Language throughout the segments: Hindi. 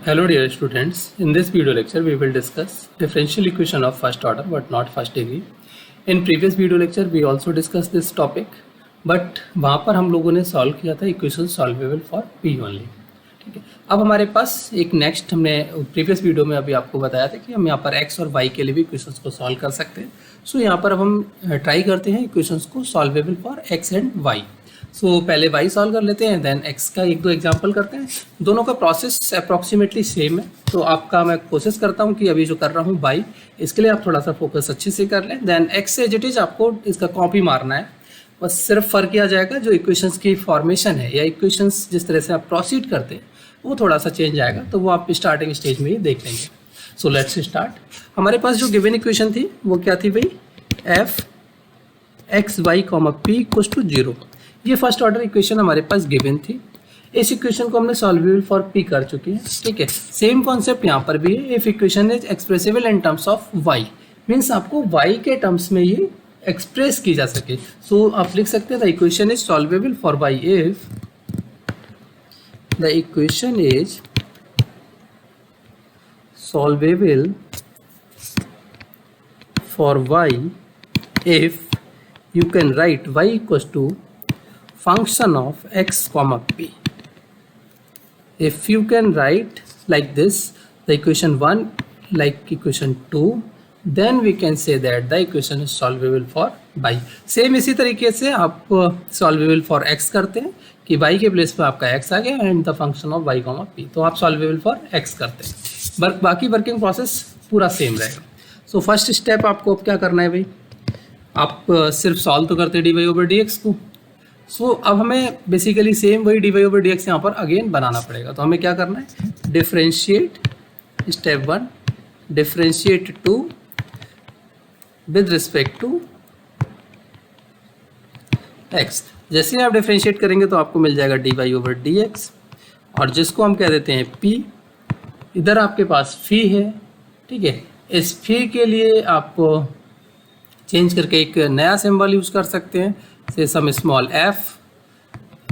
Hello dear students, in this video lecture we will discuss differential equation of first order but not first degree. In previous video lecture we also discussed this topic but वहाँ पर हम लोगों ने सॉल्व किया था equation solvable for p only. ठीक है, अब हमारे पास एक नेक्स्ट हमने प्रीवियस वीडियो में अभी आपको बताया था कि हम यहाँ पर x और y के लिए भी इक्वेशंस को सॉल्व कर सकते हैं. सो यहाँ पर अब हम ट्राई करते हैं इक्वेशंस को solvable for x and y. So पहले y सॉल्व कर लेते हैं, देन x का एक दो एग्जांपल करते हैं. दोनों का प्रोसेस अप्रॉक्सीमेटली सेम है, तो आपका मैं कोशिश करता हूँ कि अभी जो कर रहा हूँ y, इसके लिए आप थोड़ा सा फोकस अच्छे से कर लें. Then x as it is आपको इसका कॉपी मारना है, बस सिर्फ फ़र्क किया जाएगा जो इक्वेशंस की फॉर्मेशन है या इक्वेशंस जिस तरह से आप प्रोसीड करते हैं वो थोड़ा सा चेंज आएगा, तो वो आप स्टार्टिंग स्टेज में ही देख लेंगे. सो लेट्स स्टार्ट. हमारे पास जो गिवन इक्वेशन थी वो क्या थी भाई, f x y comma p equals to 0. ये फर्स्ट ऑर्डर इक्वेशन हमारे पास गिवन थी. इस इक्वेशन को हमने सॉल्वेबल फॉर पी कर चुके हैं. ठीक है, सेम कॉन्सेप्ट यहाँ पर भी है. If equation is expressible in terms of y, means आपको वाई के टर्म्स में ये एक्सप्रेस की जा सके. सो आप लिख सकते हैं the equation is solvable for y if the equation is solvable for y if you can write y equals to function of x comma p. If you can write like this the equation 1 like equation 2, then we can say that the equation is solvable for y. Same इसी तरीके से आप solvable for x करते हैं कि y के प्लेस पे आपका x आ गया and the function of y comma p, तो आप solvable for x करते हैं. बाकी वर्किंग प्रोसेस पूरा सेम रहेगा. सो फर्स्ट स्टेप आपको अब क्या करना है भाई, आप सिर्फ सॉल्व तो करते हैं d y over D x को. सो अब हमें बेसिकली सेम वही d y over D x यहाँ पर अगेन बनाना पड़ेगा. तो हमें क्या करना है, differentiate step 1, differentiate 2 with respect to x. जैसे ही आप डिफ्रेंशिएट करेंगे तो आपको मिल जाएगा d y over D x, और जिसको हम कह देते हैं पी. इधर आपके पास फी है. ठीक है, इस फी के लिए आप चेंज करके एक नया सिंबल यूज़ कर सकते हैं, से सम स्मॉल एफ.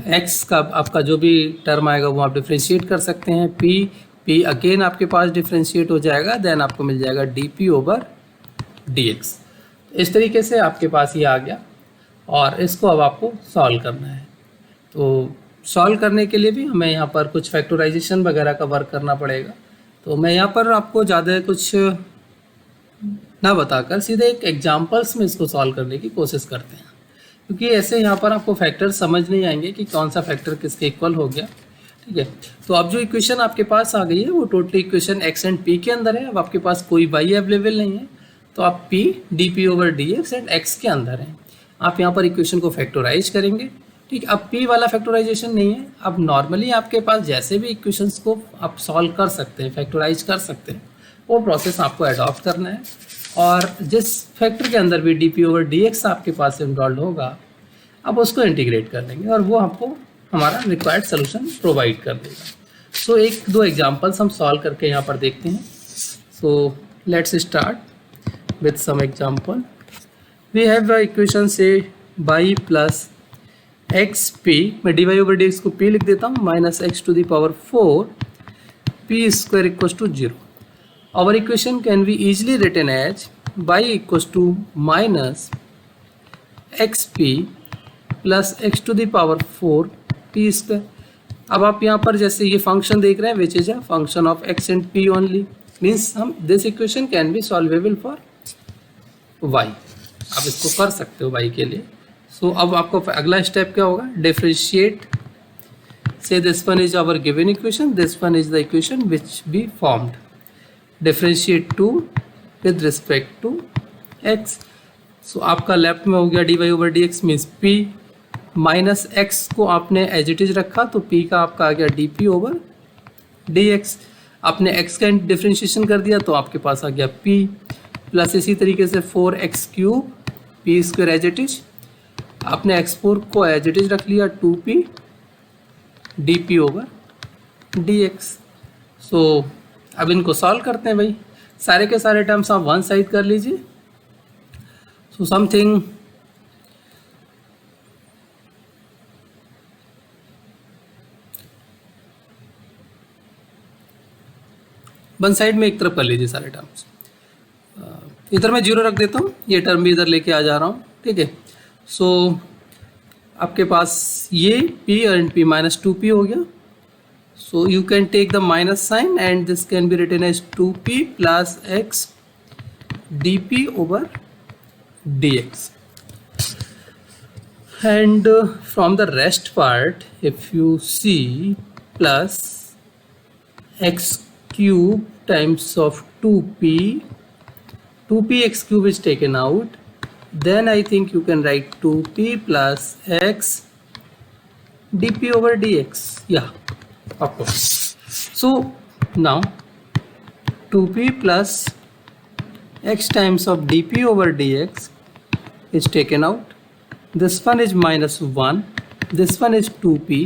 एक्स का आपका जो भी टर्म आएगा वो आप डिफ्रेंशिएट कर सकते हैं. पी अगेन आपके पास डिफ्रेंशिएट हो जाएगा, देन आपको मिल जाएगा D P over D x. इस तरीके से आपके पास ये आ गया, और इसको अब आपको सॉल्व करना है. तो सॉल्व करने के लिए भी हमें यहाँ पर कुछ फैक्टराइजेशन वगैरह का वर्क करना पड़ेगा. तो मैं यहाँ पर आपको ज़्यादा कुछ ना बताकर सीधे एक एग्जांपल्स में इसको सॉल्व करने की कोशिश करते हैं, क्योंकि ऐसे यहाँ पर आपको फैक्टर समझ नहीं आएंगे कि कौन सा फैक्टर किसके इक्वल हो गया. ठीक है, तो अब जो इक्वेशन आपके पास आ गई है वो totally equation x and P के अंदर है. अब आपके पास कोई वाई अवेलेबल नहीं है, तो आप P d P over D x and x के अंदर हैं. आप यहाँ पर इक्वेशन को फैक्टराइज करेंगे. ठीक, अब पी वाला फैक्टराइजेशन नहीं है. अब नॉर्मली आपके पास जैसे भी इक्वेशंस को आप सॉल्व कर सकते हैं, फैक्टराइज कर सकते हैं, वो प्रोसेस आपको अडॉप्ट करना है. और जिस फैक्टर के अंदर भी D P over D x आपके पास इन्वॉल्व होगा, आप उसको इंटीग्रेट कर लेंगे और वो आपको हमारा रिक्वायर्ड सोल्यूशन प्रोवाइड कर देगा. सो एक दो एग्जांपल्स हम सॉल्व करके यहाँ पर देखते हैं. So let's start with some example. We have the equation से वाई प्लस एक्स पी, मैं d y over D x को पी लिख देता हूँ, minus x to the power 4 p square equals to 0. Our equation can be easily written as y equals to minus xp plus x to the power 4 p square. अब आप यहाँ पर जैसे ये फंक्शन देख रहे हैं which is a function of x and p only, means हम this equation can be solvable for y. आप इसको कर सकते हो y के लिए. सो अब आपको अगला स्टेप क्या होगा, differentiate. So this one is our given equation, this one is the equation which be formed. Differentiate 2 with respect to x. So आपका लेफ्ट में हो गया d y over D x, means p minus x को आपने एज इट इज रखा, तो p का आपका आ गया D P over D x. आपने x का डिफ्रेंशिएशन कर दिया तो आपके पास आ गया p प्लस इसी तरीके से 4x cube P square as it is. आपने x4 को एज इट इज रख लिया 2p D P over D X. So अब इनको सॉल्व करते हैं भाई. सारे के सारे टर्म्स आप वन साइड कर लीजिए. सो समथिंग वन साइड में एक तरफ कर लीजिए सारे टर्म्स। इधर मैं जीरो रख देता हूँ, ये टर्म भी इधर लेके आ जा रहा हूँ, ठीक है। सो आपके पास ये p and p minus 2p हो गया। So you can take the minus sign and this can be written as 2p plus x dp over dx. And from the rest part, if you see, plus x cube times of 2p x cube is taken out, then I think you can write 2p plus x dp over dx. Yeah, of course. So now 2p plus x times of dp over dx is taken out. This one is minus 1, this one is 2p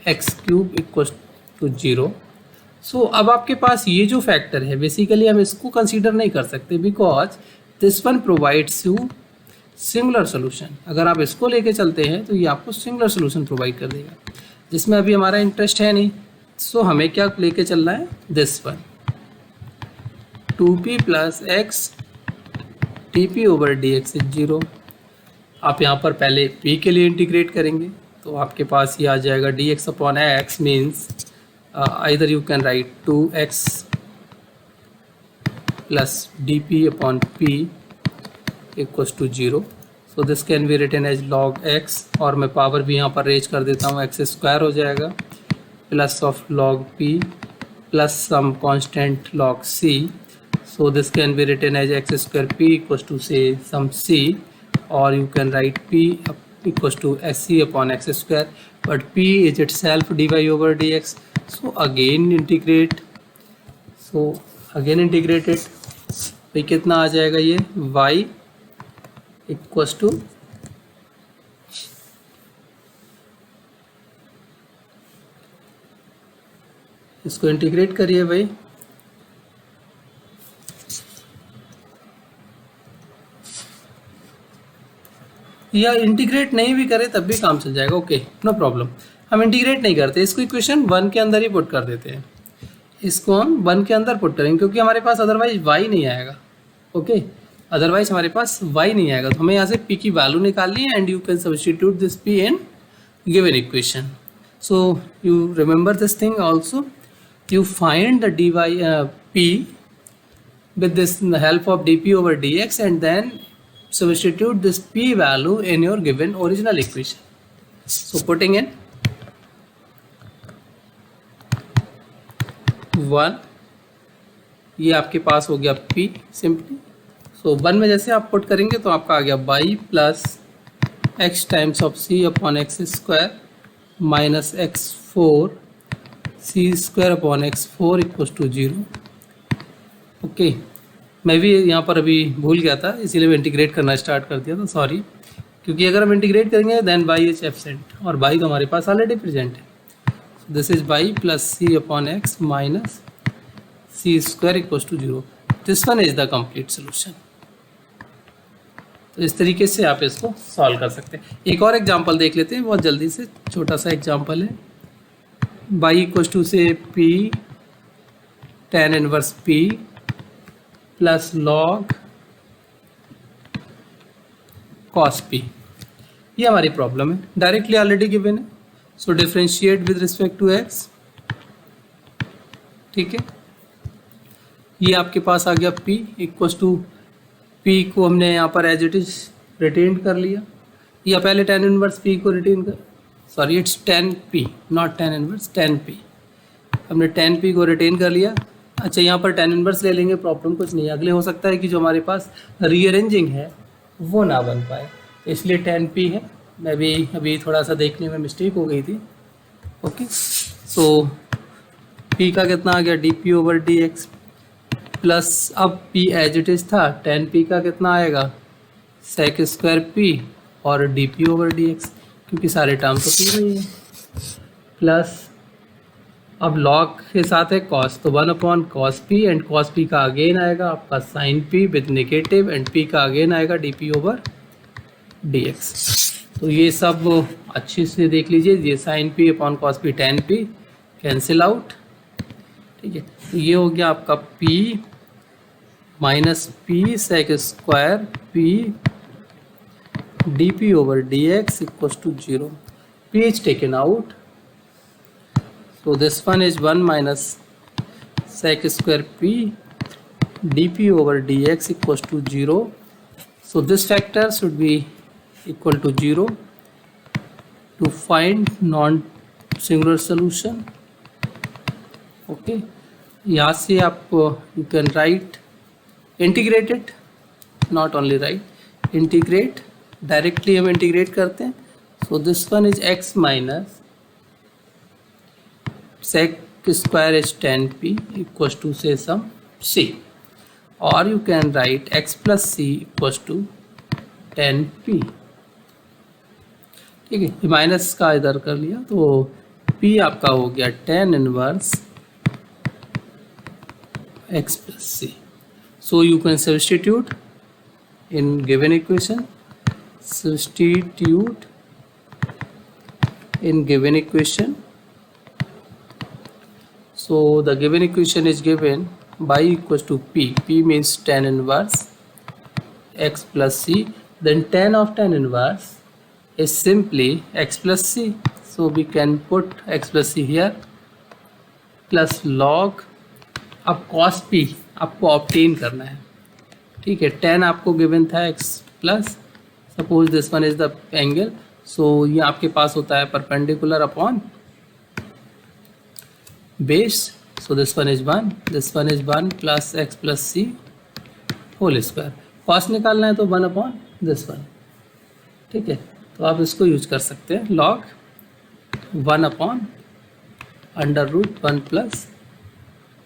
x cube equals to 0. सो अब आपके पास ये जो फैक्टर है बेसिकली हम इसको कंसीडर नहीं कर सकते because this one provides you singular solution. अगर आप इसको लेके चलते हैं तो ये आपको सिंगुलर सोल्यूशन प्रोवाइड कर देगा, जिसमें अभी हमारा इंटरेस्ट है नहीं। सो हमें क्या लेके चलना है, this one 2p plus x dp over dx is 0। आप यहाँ पर पहले p के लिए इंटीग्रेट करेंगे तो आपके पास ये आ जाएगा dx upon x means either you can write 2x plus dp upon p equals to 0. So this can be written as log x, और मैं पावर भी यहाँ पर रेज कर देता हूँ, x स्क्वायर हो जाएगा plus of log p plus some constant log c. So this can be written as x square p equals to say some c, or you can write p equals to sc upon x square, but p is itself dy over dx. So again integrate, it, तो कितना आ जाएगा ये y इक्वस टू इसको इंटीग्रेट करिए भाई, या इंटीग्रेट नहीं भी करे तब भी काम चल जाएगा, ओके नो प्रॉब्लम। हम इंटीग्रेट नहीं करते, इसको इक्वेशन 1 के अंदर ही पुट कर देते हैं, इसको हम 1 के अंदर पुट करेंगे क्योंकि हमारे पास अदरवाइज y नहीं आएगा, ओके अदरवाइज हमारे पास y नहीं आएगा। तो हमें यहाँ से p की वैल्यू निकालनी है and you can substitute this p in given equation. So you remember this thing also, you find the dy p with this help of dp over dx and then substitute this p value in your given original equation. So putting in 1, ये आपके पास हो गया p सिंपली। सो 1 में जैसे आप पुट करेंगे तो आपका आ गया y plus x times of c upon x square minus x4 c स्क्वायर upon x4 equals to 0। Okay मैं भी यहाँ पर अभी भूल गया था इसीलिए मैं इंटीग्रेट करना स्टार्ट कर दिया था, सॉरी, क्योंकि अगर हम इंटीग्रेट करेंगे देन y इज एब्सेंट और y तो हमारे पास ऑलरेडी प्रेजेंट है। This is y plus c upon x minus c square equals to 0। This one is the complete solution. तो इस तरीके से आप इसको सॉल्व कर सकते हैं। एक और एग्जांपल देख लेते हैं बहुत जल्दी से, छोटा सा एग्जांपल है। y इक्वल्स टू से p tan inverse p plus log cos p, ये हमारी प्रॉब्लम है, डायरेक्टली ऑलरेडी गिवन है। So differentiate with respect to x, ठीक है। ये आपके पास आ गया p इक्वल्स टू p को हमने यहाँ पर एज इट इज रिटेन कर लिया, या पहले tan इनवर्स p को रिटेन कर, sorry it's tan p not tan inverse, tan p, हमने tan p को रिटेन कर लिया। अच्छा यहाँ पर tan इनवर्स ले लेंगे, प्रॉब्लम कुछ नहीं है। अगले हो सकता है कि जो हमारे पास रीअरेंजिंग है वो ना बन पाए, तो इसलिए tan p है। मैं भी अभी थोड़ा सा देखने में मिस्टेक हो गई थी, ओके। सो p का कितना आ गया dp ओवर dx प्लस, अब p एज इट इज था, tan p का कितना आएगा sec स्क्वायर p और dp ओवर dx, क्योंकि सारे टर्म तो पी रही है, प्लस अब log के साथ है cos, तो 1 upon cos p and cos p का अगेन आएगा आपका sin p with negative and p का अगेन आएगा dp ओवर dx। तो ये सब अच्छे से देख लीजिए, ये sin p अपॉन cos p tan p cancel out ठीक है, तो ये हो गया आपका p minus p sec square p d P over D x equals to 0. p is taken out, so this one is 1 minus sec square p dp over dx equals to 0. So this factor should be equal to 0 to find non-singular solution. Okay, यहाँ से आप you can write integrate it, not only write, integrate, directly हम integrate करते हैं. So this one is x minus sec square is 10p equals to say some c, or you can write x plus c equals to 10p. ठीक है, ये माइनस का इधर कर लिया तो p आपका हो गया 10 inverse x plus c. So you can substitute in given equation, substitute in given equation. So the given equation is given y equals to p means 10 inverse x plus c, then 10 of 10 inverse is simply x plus c. So we can put x plus c here plus log. अब cos p आपको ऑब्टेन करना है, ठीक है. 10 आपको गिवन था x plus, suppose this one is the angle, so ये आपके पास होता है perpendicular upon base. So this one is 1, this one is 1 plus x plus C whole square. Cos निकालना है तो 1 अपॉन दिस वन, ठीक है. तो आप इसको यूज कर सकते हैं, log 1 upon under root 1 plus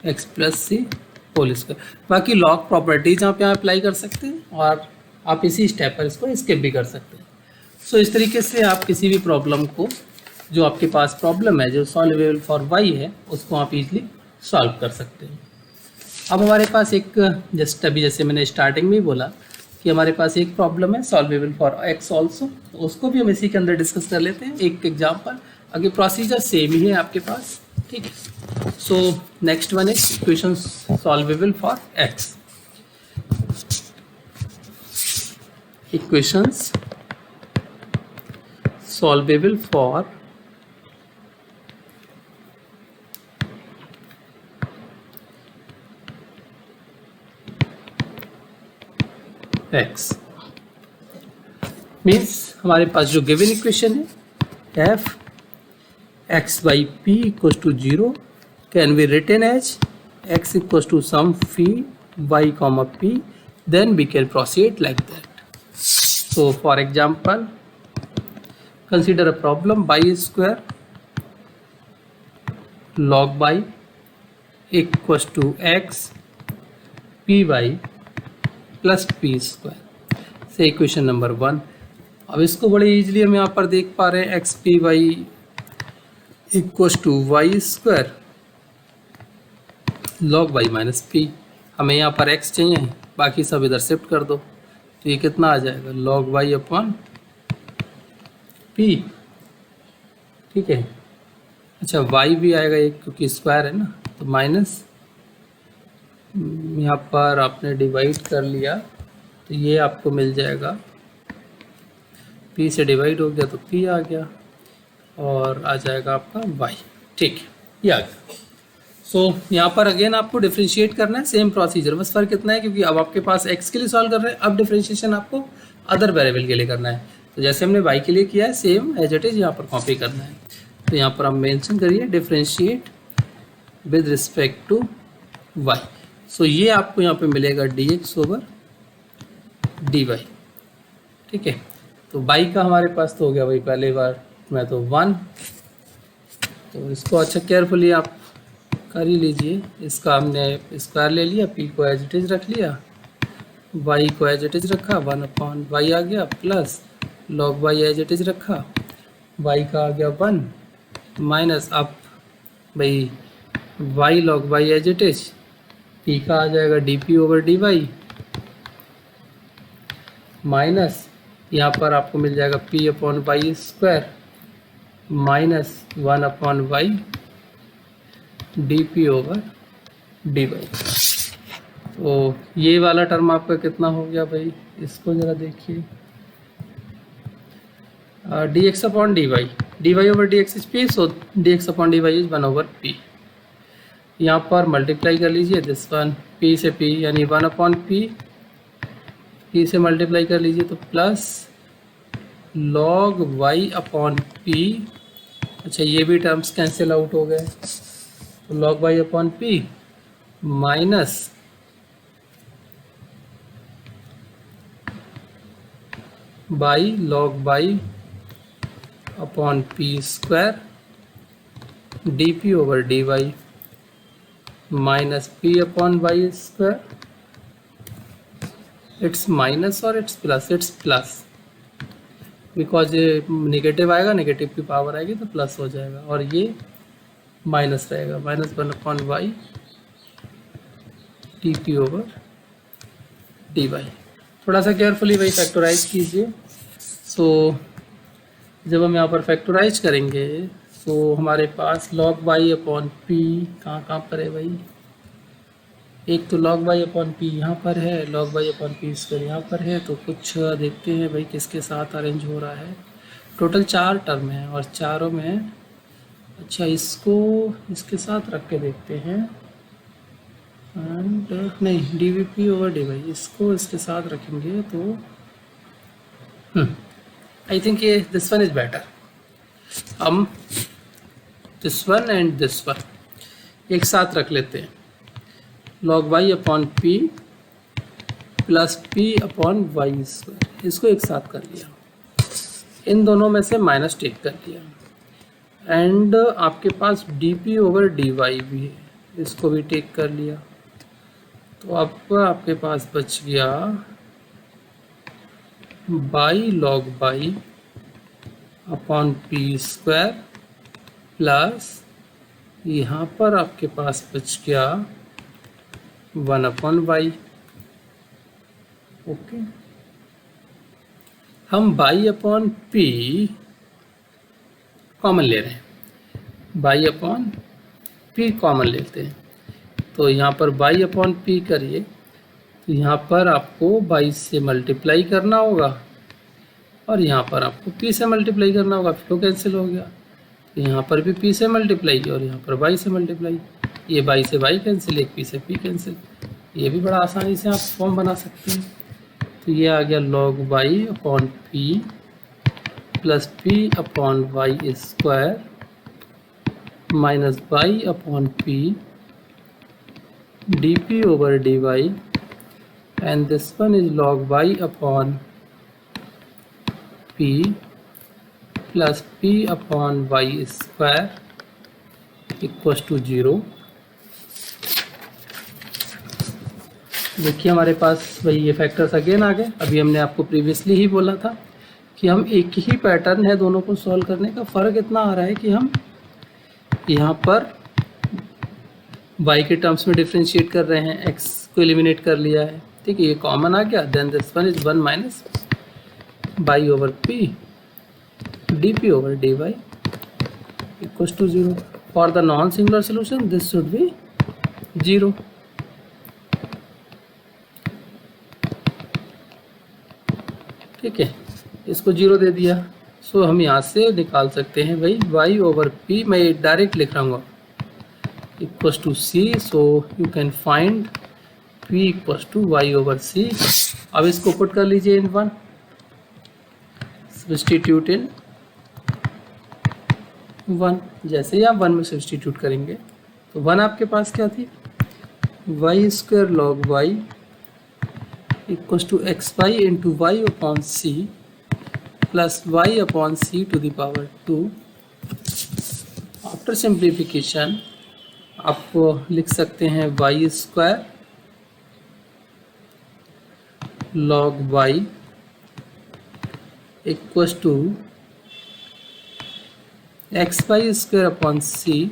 x plus C whole square. बाकी लॉग प्रॉपर्टीज आप यहाँ अप्लाई कर सकते हैं और आप इसी स्टेप पर इसको स्किप भी कर सकते हैं. सो इस तरीके से आप किसी भी प्रॉब्लम को, जो आपके पास प्रॉब्लम है जो सॉल्वेबल फॉर y है, उसको आप इजीली सॉल्व कर सकते हैं. अब हमारे पास एक, जस्ट अभी जैसे मैंने स्टार्टिंग में ही बोला कि हमारे पास एक प्रॉब्लम है सॉल्वेबल फॉर x ऑल्सो, तो उसको भी हम इसी के अंदर डिस्कस कर लेते हैं एक एग्जाम्पल. आगे प्रोसीजर सेम ही है आपके पास, ठीक है. So next one is equation solvable for x. Equations solvable for x means हमारे पास जो गिवन इक्वेशन है f x by p equals to 0 can be written as x equals to some phi y comma p, then we can proceed like that. So for example, consider a problem y square log y equals to x py plus p square. से इक्वेशन नंबर 1. अब इसको बड़े इजीली हम यहाँ पर देख पा रहे हैं, x p y equals to y square log y minus p. हमें यहाँ पर x चाहिए, बाकी सब इधर शिफ्ट कर दो, तो ये कितना आ जाएगा लॉग वाई अपॉन पी, ठीक है. अच्छा y भी आएगा एक, क्योंकि स्क्वायर है ना, तो माइनस यहाँ पर आपने डिवाइड कर लिया तो ये आपको मिल जाएगा, p से डिवाइड हो गया तो p आ गया और आ जाएगा आपका y, ठीक है, ये आ गया. सो यहाँ पर अगेन आपको डिफ्रेंशिएट करना है, सेम प्रोसीजर, बस फर्क कितना है क्योंकि अब आपके पास x के लिए सॉल्व कर रहे हैं, अब डिफ्रेंशिएशन आपको अदर वेरिएबल के लिए करना है. तो जैसे हमने y के लिए किया है सेम एज इट इज यहाँ पर कॉपी करना है. तो यहाँ पर हम मेंशन करिए differentiate with respect to y. So ये आपको यहाँ पे मिलेगा dx ओवर dy, ठीक है. तो y का हमारे पास तो हो गया वही पहले बार में तो 1, तो इसको अच्छा केयरफुली आप कर ही लीजिए. इसका हमने स्क्वायर ले लिया, p को एज इट इज रख लिया, y को एज इट इज रखा, 1 अपॉन y आ गया plus log y as it is रखा, y का आ गया 1 माइनस, अब भाई y log y as it is, p का आ जाएगा dp ओवर dy माइनस यहाँ पर आपको मिल जाएगा p upon y square minus 1 upon y d P over D y. तो ये वाला टर्म आपका कितना हो गया भाई, इसको ज़रा देखिए, d x upon d y over D x is p, so d x upon d y is 1 over p. यहाँ पर मल्टीप्लाई कर लीजिए दिस वन, पी से पी यानी 1 अपॉन पी, पी से मल्टीप्लाई कर लीजिए तो plus log y upon p. अच्छा ये भी टर्म्स कैंसिल आउट हो गए, तो log y upon p minus y log y upon p square D P over D y minus p upon y square. It's minus और इट्स प्लस बिकॉज ये नेगेटिव आएगा, नेगेटिव की पावर आएगी तो प्लस हो जाएगा, और ये माइनस रहेगा, minus 1 upon y d p over D y. थोड़ा सा केयरफुली वही फैक्टराइज कीजिए। सो जब हम यहाँ पर फैक्टराइज करेंगे तो हमारे पास लॉग वाई अपॉन पी कहाँ पर है भाई, एक तो लॉग वाई अपॉन पी यहाँ पर है, log y upon p square यहाँ पर है। तो कुछ देखते हैं भाई किसके साथ अरेंज हो रहा है। टोटल 4 टर्म है और चारों में, अच्छा इसको इसके साथ रख के देखते हैं, एंड नहीं d v p over D y, इसको इसके साथ रखेंगे तो आई थिंक ये दिस वन इज़ बेटर। हम this one and this one एक साथ रख लेते हैं, log y upon p plus p upon y square, इसको एक साथ कर लिया, इन दोनों में से माइनस टेक कर लिया, एंड आपके पास D P over D Y भी है, इसको भी टेक कर लिया। तो अब आपके पास बच गया by log y upon p square plus यहाँ पर आपके पास बच गया 1 अपॉन वाई। ओके, हम बाई अपॉन पी कॉमन ले रहे हैं, बाई अपॉन पी कॉमन लेते हैं, तो यहाँ पर बाई अपॉन पी करिए तो यहाँ पर आपको बाई से मल्टीप्लाई करना होगा और यहाँ पर आपको पी से मल्टीप्लाई करना होगा, फ्लो कैंसिल हो गया, तो यहाँ पर भी पी से मल्टीप्लाई और यहाँ पर बाई से मल्टीप्लाई, ये बाई से बाई कैंसिल, एक पी से पी कैंसिल, ये भी बड़ा आसानी से आप फॉर्म बना सकते हैं। तो ये आ गया log y upon p plus p upon y square minus y upon p d P over D y, and this one is log y upon p plus p upon y square equals to 0। देखिए हमारे पास भाई ये फैक्टर्स अगेन आ गए। अभी हमने आपको प्रीवियसली ही बोला था कि हम एक ही पैटर्न है दोनों को सॉल्व करने का, फ़र्क इतना आ रहा है कि हम यहाँ पर y के टर्म्स में डिफ्रेंशिएट कर रहे हैं, x को एलिमिनेट कर लिया है, ठीक है, ये कॉमन आ गया, then this one is 1 minus y over p d P over D y equals to 0। For the non singular solution this should be 0। ठीक है, इसको 0 दे दिया, सो हम यहाँ से निकाल सकते हैं भाई y ओवर p, मैं डायरेक्ट लिख रहा हूँ equals to c, so you can find p equals to y over c। अब इसको पुट कर लीजिए इन 1, सब्स्टिट्यूट इन 1, जैसे ही आप 1 में सब्स्टिट्यूट करेंगे तो 1 आपके पास क्या थी, y square log y equals to x y into y upon c plus y upon c to the power 2। After simplification आप लिख सकते हैं y square log y equals to x y square upon c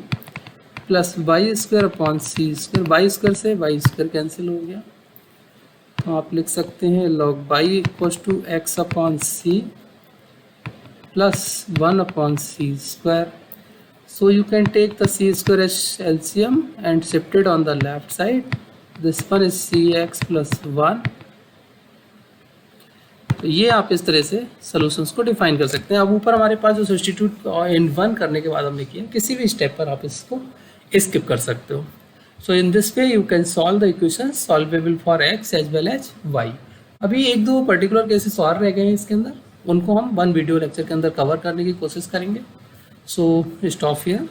plus y square upon c square, y square से वाई स्क्वायर कैंसिल हो गया, तो आप लिख सकते हैं log y equals to x upon c plus 1 upon c square. So you can take the c square as LCM and shift it on the left side. This one is cx plus 1. तो ये आप इस तरह से सॉल्यूशंस को डिफाइन कर सकते हैं। अब ऊपर हमारे पास जो सब्स्टिट्यूट इन 1 करने के बाद हमने किया, किसी भी स्टेप पर आप इसको स्किप कर सकते हो। So in this way you can solve the equation solvable for X as well as Y. अभी एक दो पर्टिकुलर केसेस और रह गए हैं इसके अंदर, उनको हम वन वीडियो लेक्चर के अंदर कवर करने की कोशिश करेंगे। So stop here.